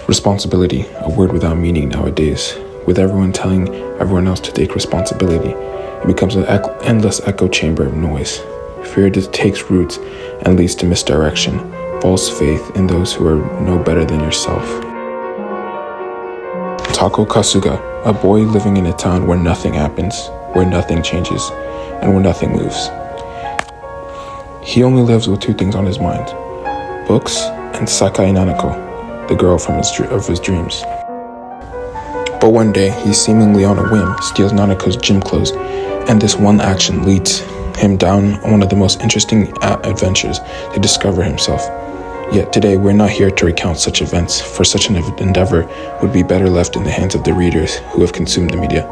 Responsibility, a word without meaning nowadays. With everyone telling everyone else to take responsibility, it becomes an endless echo chamber of noise. Fear takes roots and leads to misdirection, false faith in those who are no better than yourself. Tako Kasuga, a boy living in a town where nothing happens, where nothing changes, and where nothing moves. He only lives with two things on his mind: books and Sakai Nanako, the girl of his dreams. But one day, he seemingly on a whim steals Nanako's gym clothes, and this one action leads him down one of the most interesting adventures to discover himself. Yet today, we're not here to recount such events, for such an endeavor would be better left in the hands of the readers who have consumed the media.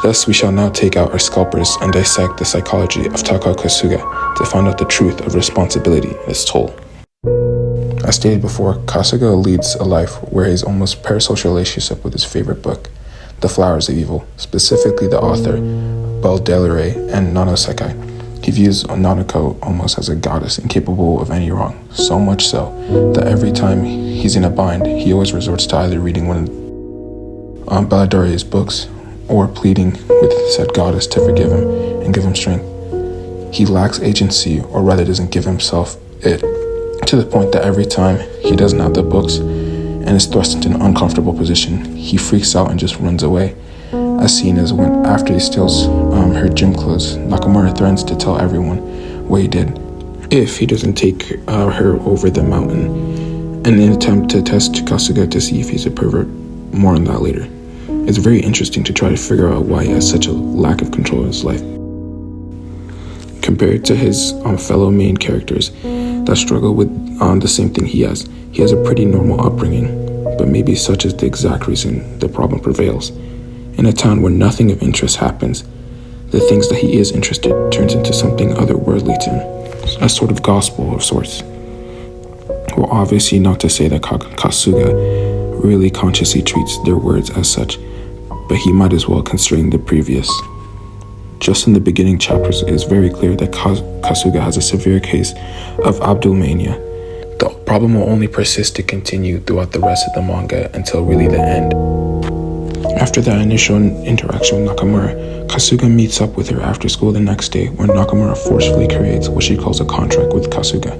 Thus, we shall now take out our scalpers and dissect the psychology of Tako Kasuga to find out the truth of responsibility and its toll. As stated before, Kasuga leads a life where he's almost parasocial relationship with his favorite book, The Flowers of Evil, specifically the author, Baudelaire and Nanoseki. He views Nanako almost as a goddess incapable of any wrong, so much so that every time he's in a bind, he always resorts to either reading one of Baudelaire's books or pleading with said goddess to forgive him and give him strength. He lacks agency, or rather doesn't give himself it, to the point that every time he doesn't have the books and is thrust into an uncomfortable position, he freaks out and just runs away. As seen as when after he steals her gym clothes, Nakamura threatens to tell everyone what he did if he doesn't take her over the mountain, in an attempt to test Kasuga to see if he's a pervert. More on that later. It's very interesting to try to figure out why he has such a lack of control in his life. Compared to his fellow main characters that struggle with the same thing he has a pretty normal upbringing, but maybe such is the exact reason the problem prevails. In a town where nothing of interest happens, the things that he is interested turns into something otherworldly to him, a sort of gospel of sorts. Well, obviously not to say that Kasuga really consciously treats their words as such, but he might as well considering the previous. Just in the beginning chapters, it is very clear that Kasuga has a severe case of Abdulmania. The problem will only persist to continue throughout the rest of the manga until really the end. After that initial interaction with Nakamura, Kasuga meets up with her after school the next day, where Nakamura forcefully creates what she calls a contract with Kasuga.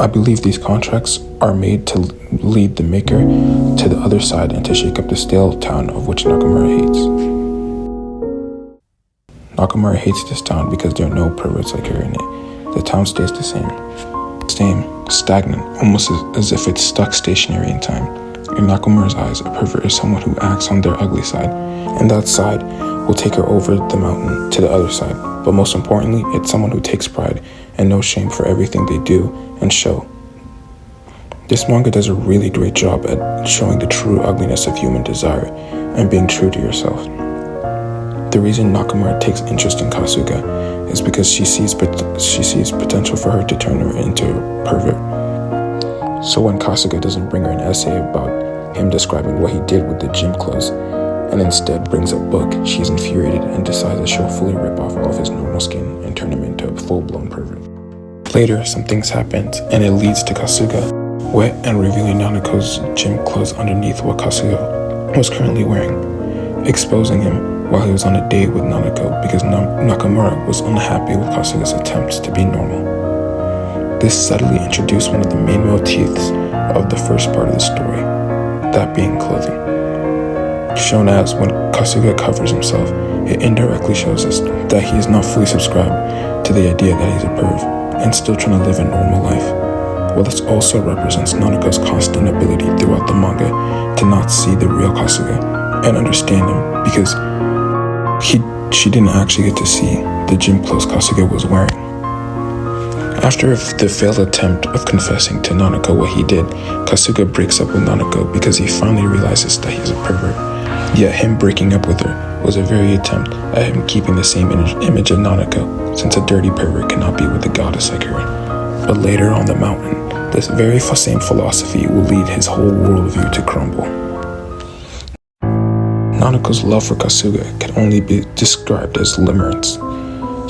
I believe these contracts are made to lead the maker to the other side and to shake up the stale town of which Nakamura hates. Nakamura hates this town because there are no perverts like her in it. The town stays the same, stagnant, almost as if it's stuck stationary in time. In Nakamura's eyes, a pervert is someone who acts on their ugly side, and that side will take her over the mountain to the other side. But most importantly, it's someone who takes pride and no shame for everything they do and show. This manga does a really great job at showing the true ugliness of human desire and being true to yourself. The reason Nakamura takes interest in Kasuga is because she sees potential for her to turn her into a pervert. So when Kasuga doesn't bring her an essay about him describing what he did with the gym clothes, and instead brings a book, she's infuriated and decides that she'll fully rip off all of his normal skin and turn him into a full-blown pervert. Later, some things happen, and it leads to Kasuga wet and revealing Nanako's gym clothes underneath what Kasuga was currently wearing, exposing him while he was on a date with Nanako because Nakamura was unhappy with Kasuga's attempts to be normal. This subtly introduced one of the main motifs of the first part of the story, that being clothing. Shown as when Kasuga covers himself, it indirectly shows us that he is not fully subscribed to the idea that he's a perv and still trying to live a normal life. Well, this also represents Nanako's constant ability throughout the manga to not see the real Kasuga and understand him because she didn't actually get to see the gym clothes Kasuga was wearing. After the failed attempt of confessing to Nanako what he did, Kasuga breaks up with Nanako because he finally realizes that he's a pervert. Yet him breaking up with her was a very attempt at him keeping the same image of Nanako, since a dirty pervert cannot be with a goddess like her. But later on the mountain, this very same philosophy will lead his whole worldview to crumble. Nanako's love for Kasuga can only be described as limerence.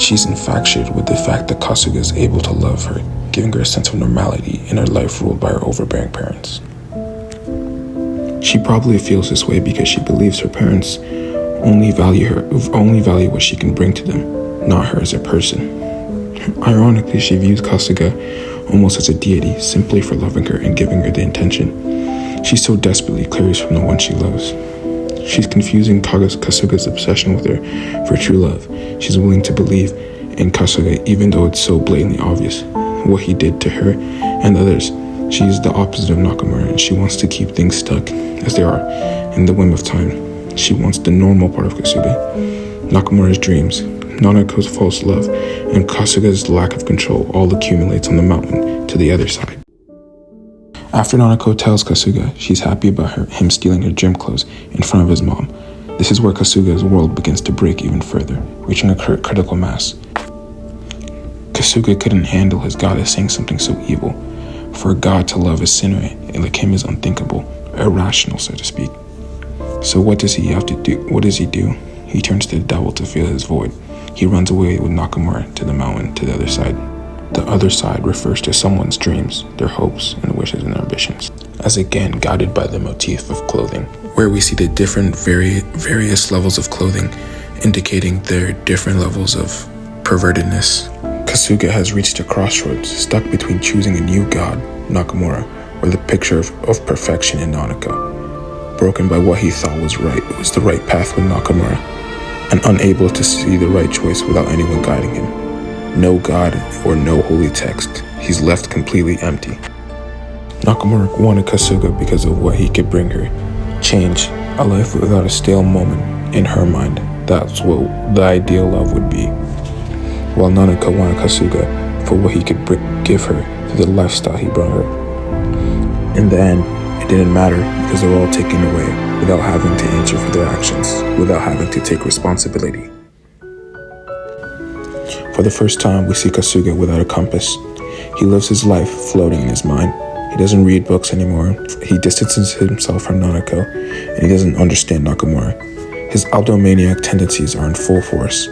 She's infatuated with the fact that Kasuga is able to love her, giving her a sense of normality in her life ruled by her overbearing parents. She probably feels this way because she believes her parents only value what she can bring to them, not her as a person. Ironically, she views Kasuga almost as a deity simply for loving her and giving her the attention she so desperately craves from the one she loves. She's confusing Kasuga's obsession with her for true love. She's willing to believe in Kasuga even though it's so blatantly obvious what he did to her and others. She's the opposite of Nakamura, and she wants to keep things stuck as they are in the whim of time. She wants the normal part of Kasuga, Nakamura's dreams, Nanako's false love, and Kasuga's lack of control all accumulates on the mountain to the other side. After Nanako tells Kasuga she's happy about him stealing her gym clothes in front of his mom, this is where Kasuga's world begins to break even further, reaching a critical mass. Kasuga couldn't handle his goddess saying something so evil. For a god to love a sinner like him is unthinkable, irrational, so to speak. So what does he have to do? What does he do? He turns to the devil to fill his void. He runs away with Nakamura to the mountain to the other side. The other side refers to someone's dreams, their hopes and wishes and ambitions, as again guided by the motif of clothing, where we see the different various levels of clothing indicating their different levels of pervertedness. Kasuga has reached a crossroads, stuck between choosing a new god, Nakamura, or the picture of perfection in Nanako. Broken by what he thought was the right path with Nakamura, and unable to see the right choice without anyone guiding him. No god or no holy text. He's left completely empty. Nakamura wanted Kasuga because of what he could bring her. Change, a life without a stale moment in her mind. That's what the ideal love would be. While Nanako wanted Kasuga for what he could give her through the lifestyle he brought her. In the end, it didn't matter because they were all taken away without having to answer for their actions, without having to take responsibility. For the first time, we see Kasuga without a compass. He lives his life floating in his mind. He doesn't read books anymore. He distances himself from Nanako, and he doesn't understand Nakamura. His aldomaniac tendencies are in full force.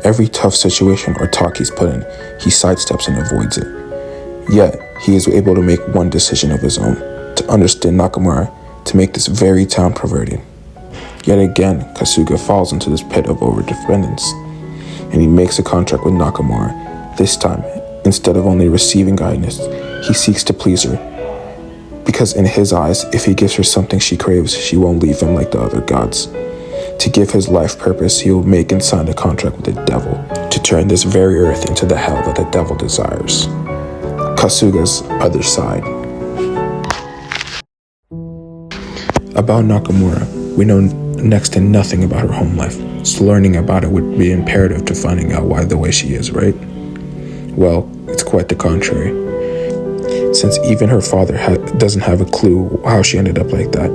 Every tough situation or talk he's put in, he sidesteps and avoids it. Yet, he is able to make one decision of his own, to understand Nakamura, to make this very town perverted. Yet again, Kasuga falls into this pit of overdependence, and he makes a contract with Nakamura. This time, instead of only receiving guidance, he seeks to please her. Because in his eyes, if he gives her something she craves, she won't leave him like the other gods. To give his life purpose, he will make and sign a contract with the devil to turn this very earth into the hell that the devil desires. Kasuga's other side. About Nakamura, we know next to nothing about her home life, so learning about it would be imperative to finding out why the way she is, right? Well, it's quite the contrary. Since even her father doesn't have a clue how she ended up like that.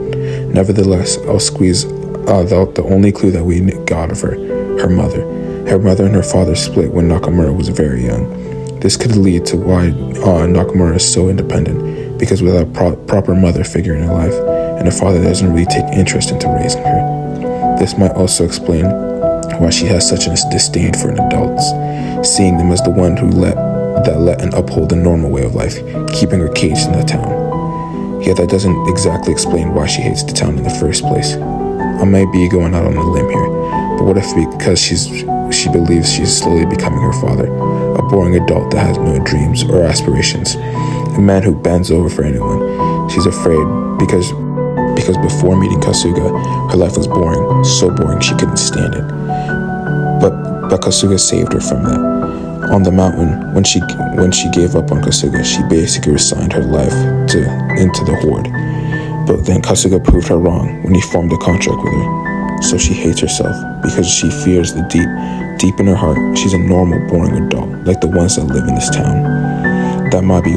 Nevertheless, I'll squeeze out the only clue that we got of her mother. Her mother and her father split when Nakamura was very young. This could lead to why Nakamura is so independent, because without proper mother figure in her life, and her father doesn't really take interest into raising her. This might also explain why she has such a disdain for adults, seeing them as the one who let and uphold the normal way of life, keeping her caged in the town. Yet that doesn't exactly explain why she hates the town in the first place. I might be going out on a limb here, but what if because she believes she's slowly becoming her father, a boring adult that has no dreams or aspirations, a man who bends over for anyone. She's afraid because before meeting Kasuga, her life was boring, so boring she couldn't stand it. But Kasuga saved her from that. On the mountain, when she gave up on Kasuga, she basically resigned her life into the horde. But then Kasuga proved her wrong when he formed a contract with her. So she hates herself because she fears that deep in her heart, she's a normal, boring adult, like the ones that live in this town. That might be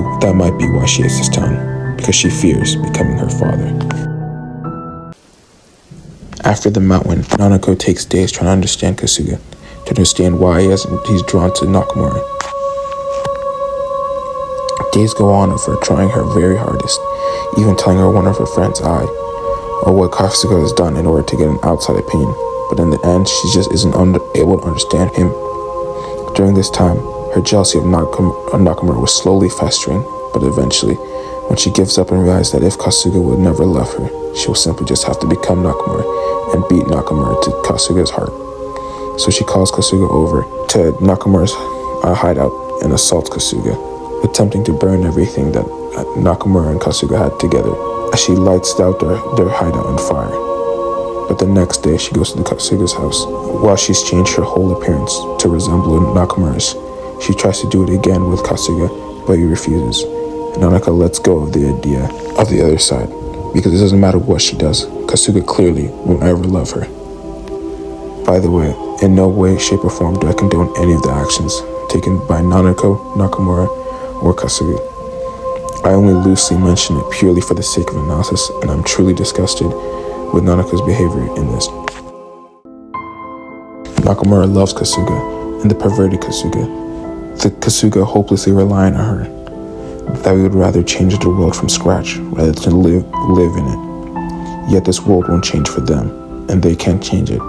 why she hates this town, because she fears becoming her father. After the mountain, Nanako takes days trying to understand Kasuga, to understand why he's drawn to Nakamura. Days go on of her trying her very hardest, even telling her one of her friends or what Kasuga has done in order to get an outside opinion. But in the end, she just isn't able to understand him. During this time, her jealousy of Nakamura was slowly festering, but eventually, when she gives up and realizes that if Kasuga would never love her, she will simply just have to become Nakamura and beat Nakamura to Kasuga's heart. So she calls Kasuga over to Nakamura's hideout and assaults Kasuga, attempting to burn everything that Nakamura and Kasuga had together as she lights out their hideout on fire. But the next day, she goes to Kasuga's house. While she's changed her whole appearance to resemble Nakamura's, she tries to do it again with Kasuga, but he refuses. And Nanako lets go of the idea of the other side, because it doesn't matter what she does, Kasuga clearly won't ever love her. By the way, in no way, shape, or form do I condone any of the actions taken by Nanako, Nakamura, or Kasuga. I only loosely mention it purely for the sake of analysis, and I'm truly disgusted with Nanako's behavior in this. Nakamura loves Kasuga, and the perverted Kasuga. The Kasuga hopelessly relying on her, that we would rather change the world from scratch rather than live in it. Yet this world won't change for them, and they can't change it.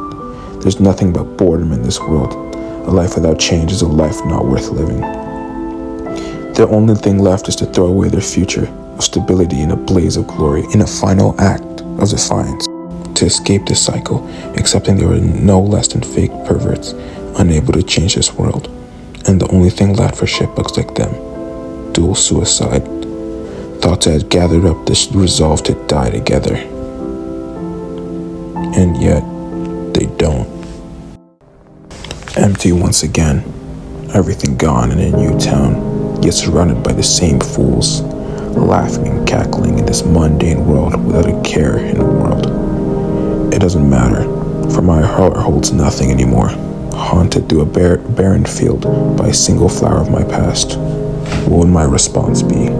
There's nothing but boredom in this world. A life without change is a life not worth living. The only thing left is to throw away their future of stability in a blaze of glory, in a final act of defiance, to escape this cycle, accepting they were no less than fake perverts, unable to change this world. And the only thing left for shitbugs like them, dual suicide, thoughts that had gathered up this resolve to die together. And yet, they don't. Empty once again, everything gone in a new town, yet surrounded by the same fools, laughing and cackling in this mundane world without a care in the world. It doesn't matter, for my heart holds nothing anymore, haunted through a barren field by a single flower of my past. What would my response be?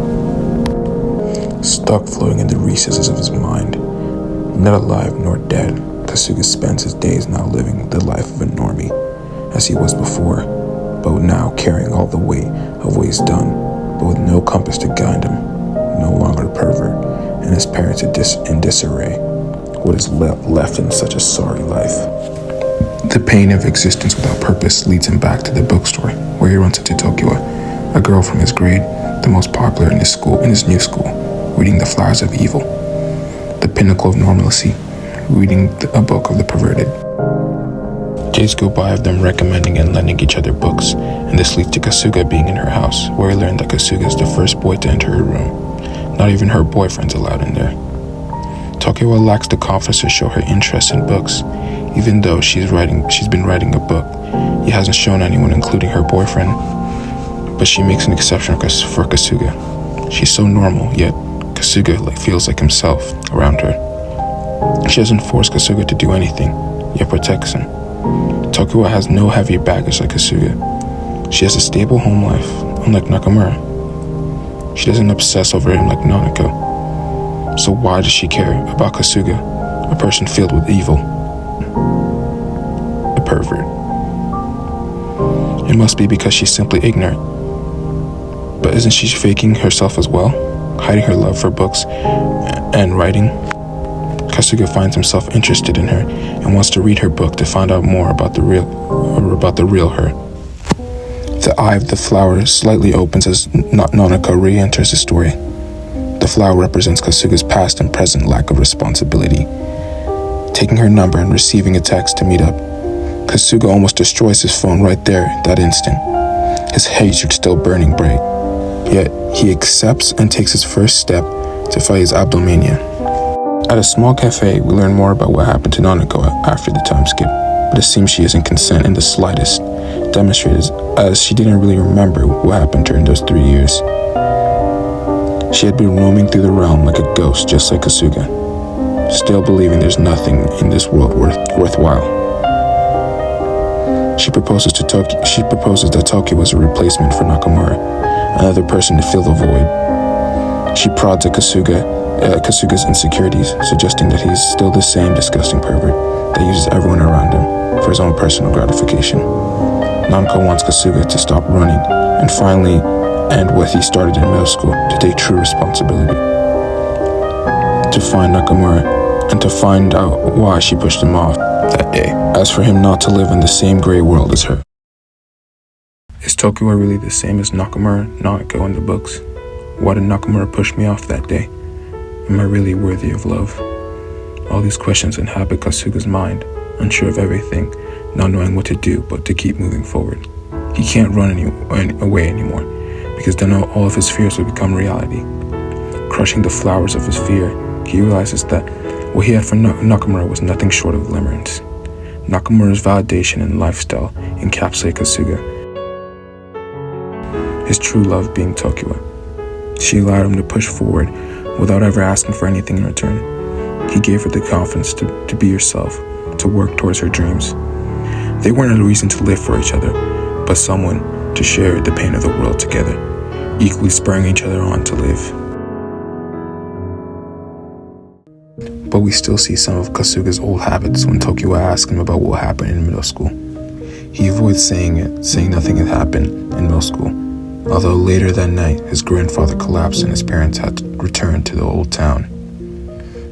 Stuck floating in the recesses of his mind, not alive nor dead, Kasuga spends his days now living the life of a normie, as he was before, but now carrying all the weight of what he's done, but with no compass to guide him, no longer a pervert, and his parents in disarray. What is left in such a sorry life? The pain of existence without purpose leads him back to the bookstore, where he runs into Tokiwa, a girl from his grade, the most popular in his new school, reading The Flowers of Evil, the pinnacle of normalcy, reading a book of the perverted. Days go by of them recommending and lending each other books, and this leads to Kasuga being in her house, where we learn that Kasuga is the first boy to enter her room. Not even her boyfriend's allowed in there. Tokiwa lacks the confidence to show her interest in books, even though she's been writing a book. He hasn't shown anyone, including her boyfriend, but she makes an exception for Kasuga. She's so normal, yet Kasuga feels like himself around her. She doesn't force Kasuga to do anything, yet protects him. Tokiwa has no heavy baggage like Kasuga. She has a stable home life, unlike Nakamura. She doesn't obsess over him like Nanako. So why does she care about Kasuga, a person filled with evil? A pervert. It must be because she's simply ignorant. But isn't she faking herself as well, hiding her love for books and writing? Kasuga finds himself interested in her and wants to read her book to find out more about the real her. The eye of the flower slightly opens as Nanako re-enters the story. The flower represents Kasuga's past and present lack of responsibility. Taking her number and receiving a text to meet up, Kasuga almost destroys his phone right there, that instant. His hatred still burning bright. Yet, he accepts and takes his first step to fight his abdomania. At a small cafe, we learn more about what happened to Nanako after the time skip, but it seems she isn't consent in the slightest, demonstrated as she didn't really remember what happened during those 3 years. She had been roaming through the realm like a ghost, just like Kasuga, still believing there's nothing in this world worthwhile. She proposes that Toki was a replacement for Nakamura, another person to fill the void. She prods at Kasuga's insecurities, suggesting that he's still the same disgusting pervert that uses everyone around him for his own personal gratification. Nanako wants Kasuga to stop running and finally end what he started in middle school, to take true responsibility, to find Nakamura and to find out why she pushed him off that day. As for him not to live in the same gray world as her. Is Tokiwa really the same as Nakamura, Nanako in the books? Why did Nakamura push me off that day? Am I really worthy of love? All these questions inhabit Kasuga's mind, unsure of everything, not knowing what to do but to keep moving forward. He can't run away anymore, because then all of his fears will become reality. Crushing the flowers of his fear, he realizes that what he had for Nakamura was nothing short of limerence. Nakamura's validation and lifestyle encapsulate Kasuga, his true love being Tokiwa. She allowed him to push forward without ever asking for anything in return. He gave her the confidence to be herself, to work towards her dreams. They weren't a reason to live for each other, but someone to share the pain of the world together, equally spurring each other on to live. But we still see some of Kasuga's old habits when Tokiwa asks him about what happened in middle school. He avoids saying nothing had happened in middle school, although later that night his grandfather collapsed and his parents had to return to the old town.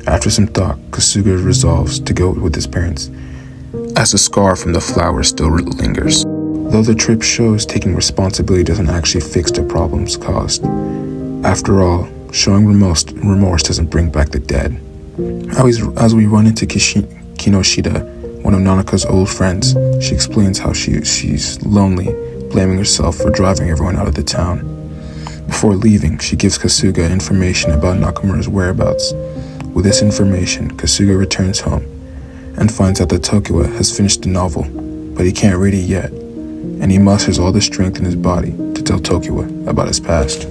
After some thought, Kasuga resolves to go with his parents, as the scar from the flower still lingers. Though the trip shows taking responsibility doesn't actually fix the problems caused. After all, showing remorse doesn't bring back the dead. As we run into Kinoshita, one of Nanaka's old friends, she explains how she's lonely, blaming herself for driving everyone out of the town. Before leaving, she gives Kasuga information about Nakamura's whereabouts. With this information, Kasuga returns home and finds out that Tokiwa has finished the novel, but he can't read it yet, and he musters all the strength in his body to tell Tokiwa about his past.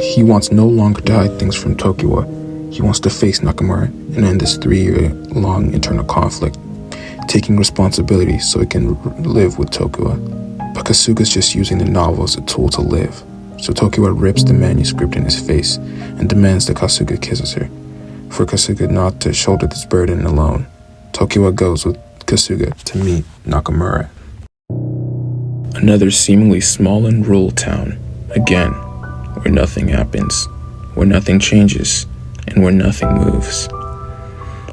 He wants no longer to hide things from Tokiwa. He wants to face Nakamura and end this 3-year-long internal conflict, taking responsibility so he can live with Tokiwa. But Kasuga's just using the novel as a tool to live, so Tokiwa rips the manuscript in his face and demands that Kasuga kisses her. For Kasuga not to shoulder this burden alone, Tokiwa goes with Kasuga to meet Nakamura. Another seemingly small and rural town, again, where nothing happens, where nothing changes, and where nothing moves.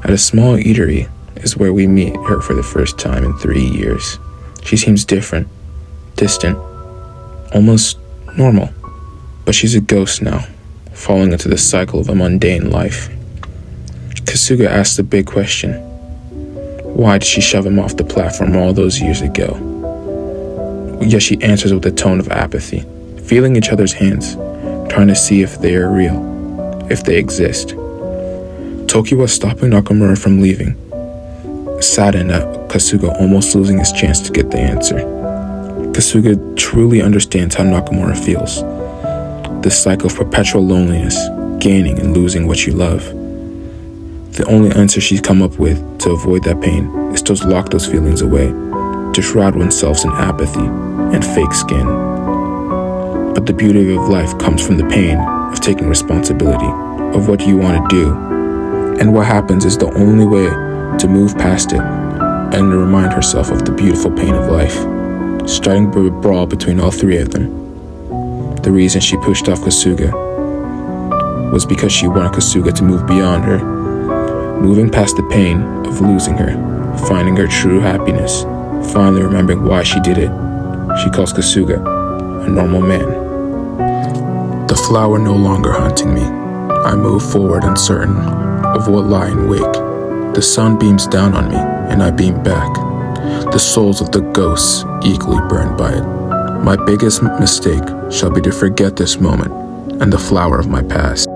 At a small eatery is where we meet her for the first time in 3 years. She seems different, distant, almost normal, but she's a ghost now, falling into the cycle of a mundane life. Kasuga asks the big question: why did she shove him off the platform all those years ago? Yet she answers with a tone of apathy, feeling each other's hands, trying to see if they are real, if they exist. Tokiwa stopping Nakamura from leaving, saddened at Kasuga almost losing his chance to get the answer. Kasuga truly understands how Nakamura feels. This cycle of perpetual loneliness, gaining and losing what you love. The only answer she's come up with to avoid that pain is to lock those feelings away, to shroud oneself in apathy and fake skin. But the beauty of life comes from the pain of taking responsibility of what you want to do, and what happens is the only way to move past it and to remind herself of the beautiful pain of life, starting a brawl between all three of them. The reason she pushed off Kasuga was because she wanted Kasuga to move beyond her, moving past the pain of losing her, finding her true happiness, finally remembering why she did it. She calls Kasuga a normal man. The flower no longer haunting me. I move forward uncertain of what lie in wake. The sun beams down on me, and I beam back. The souls of the ghosts equally burned by it. My biggest mistake shall be to forget this moment and the flower of my past.